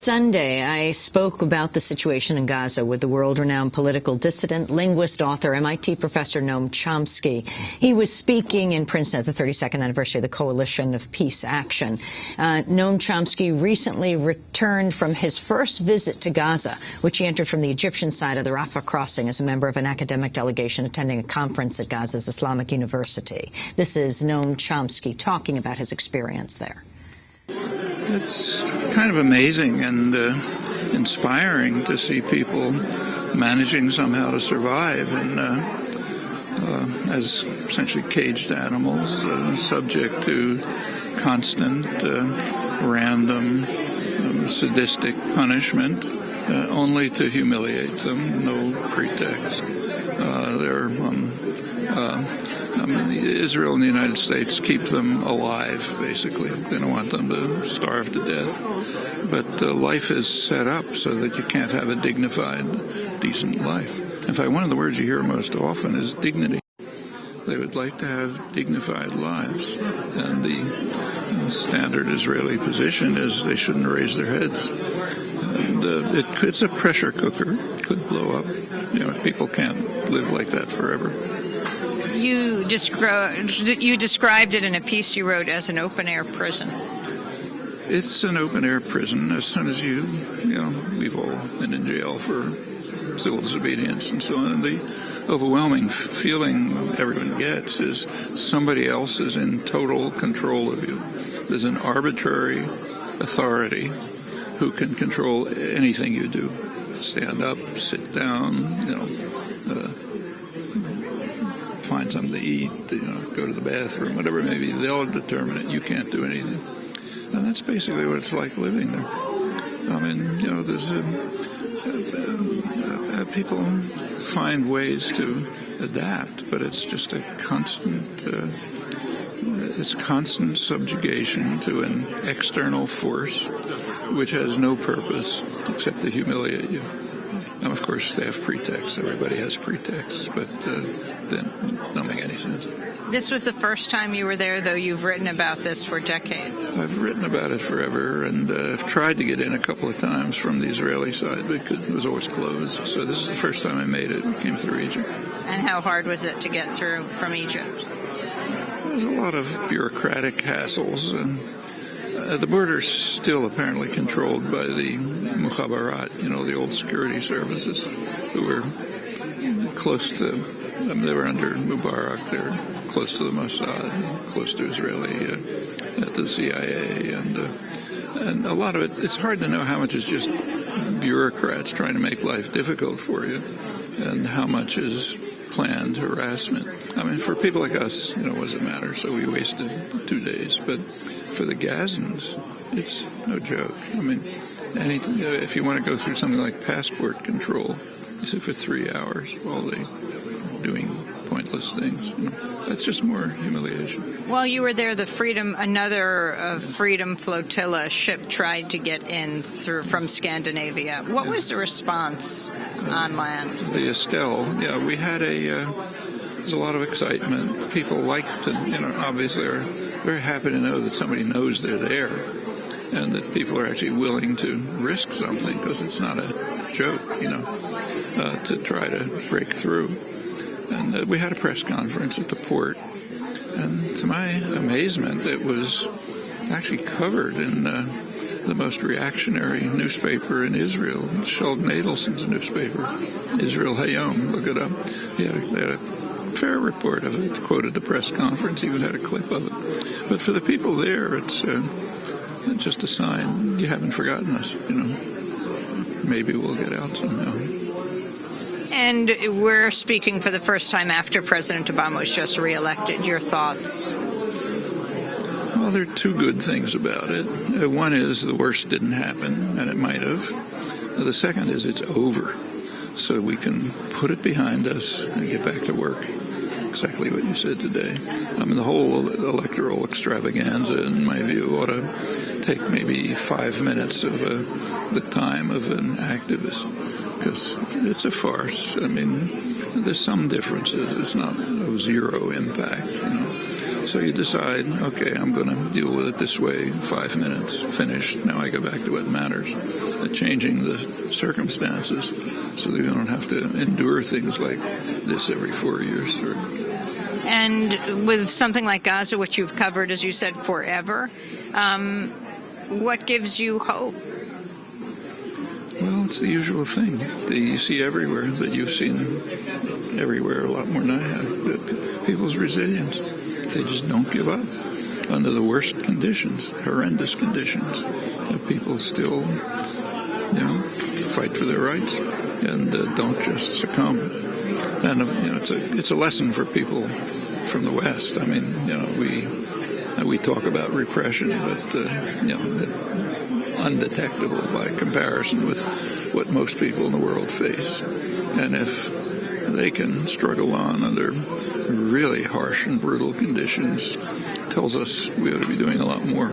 Sunday, I spoke about the situation in Gaza with the world-renowned political dissident, linguist, author, MIT professor Noam Chomsky. He was speaking in Princeton at the 32nd anniversary of the Coalition of Peace Action. Noam Chomsky recently returned from his first visit to Gaza, which he entered from the Egyptian side of the Rafah crossing as a member of an academic delegation attending a conference at Gaza's Islamic University. This is Noam Chomsky talking about his experience there. It's kind of amazing and inspiring to see people managing somehow to survive and as essentially caged animals, subject to constant, random, sadistic punishment, only to humiliate them, no pretext. Israel and the United States keep them alive, basically. They don't want them to starve to death. But life is set up so that you can't have a dignified, decent life. In fact, one of the words you hear most often is dignity. They would like to have dignified lives. And the standard Israeli position is they shouldn't raise their heads. And it's a pressure cooker. It could blow up. You know, people can't live like that forever. You described it in a piece you wrote as an open-air prison. It's an open-air prison. As soon as we've all been in jail for civil disobedience and so on. And the overwhelming feeling everyone gets is somebody else is in total control of you. There's an arbitrary authority who can control anything you do. Stand up, sit down, find something to eat, go to the bathroom, whatever it may be. They'll determine it. You can't do anything. And that's basically what it's like living there. I mean, there's people find ways to adapt, but it's just a constant, it's constant subjugation to an external force which has no purpose except to humiliate you. And of course, they have pretexts. Everybody has pretexts, but then don't make any sense. This was the first time you were there, though you've written about this for decades. I've written about it forever, and I've tried to get in a couple of times from the Israeli side, but it was always closed. So this is the first time I made it. We came through Egypt. And how hard was it to get through from Egypt? There's a lot of bureaucratic hassles, and the border's still apparently controlled by the Mukhabarat, the old security services, who were close to, they were under Mubarak, they're close to the Mossad, close to Israeli, at the CIA, and a lot of it, it's hard to know how much is just bureaucrats trying to make life difficult for you, and how much is planned harassment. I mean, for people like us, what does it matter? So we wasted 2 days, but for the Gazans, it's no joke. I mean, if you want to go through something like passport control, you sit for 3 hours while they're doing pointless things. That's just more humiliation. While you were there, another Freedom Flotilla ship tried to get in from Scandinavia. What was the response on land? The Estelle, we had there's a lot of excitement. People like to, obviously are very happy to know that somebody knows they're there and that people are actually willing to risk something, because it's not a joke, to try to break through. And we had a press conference at the port, and to my amazement, it was actually covered in the most reactionary newspaper in Israel, Sheldon Adelson's newspaper, Israel Hayom. Look it up. They had a fair report of it, quoted the press conference, even had a clip of it. But for the people there, it's just a sign you haven't forgotten us, Maybe we'll get out somehow. And we're speaking for the first time after President Obama was just reelected. Your thoughts? Well, there are two good things about it. One is the worst didn't happen, and it might have. The second is it's over, so we can put it behind us and get back to work. Exactly what you said today. I mean, the whole electoral extravaganza, in my view, ought to take maybe 5 minutes of the time of an activist, because it's a farce. I mean, there's some differences. It's not of zero impact, So you decide, okay, I'm going to deal with it this way, 5 minutes, finished. Now I go back to what matters, changing the circumstances so that we don't have to endure things like this every 4 years. And with something like Gaza, which you've covered, as you said, forever, what gives you hope? Well, it's the usual thing that you see everywhere, that you've seen everywhere a lot more than I have. People's resilience. They just don't give up under the worst conditions, horrendous conditions. People still, fight for their rights and don't just succumb. And it's a lesson for people from the West. I mean, we talk about repression, but undetectable by comparison with what most people in the world face. And if they can struggle on under really harsh and brutal conditions, tells us we ought to be doing a lot more.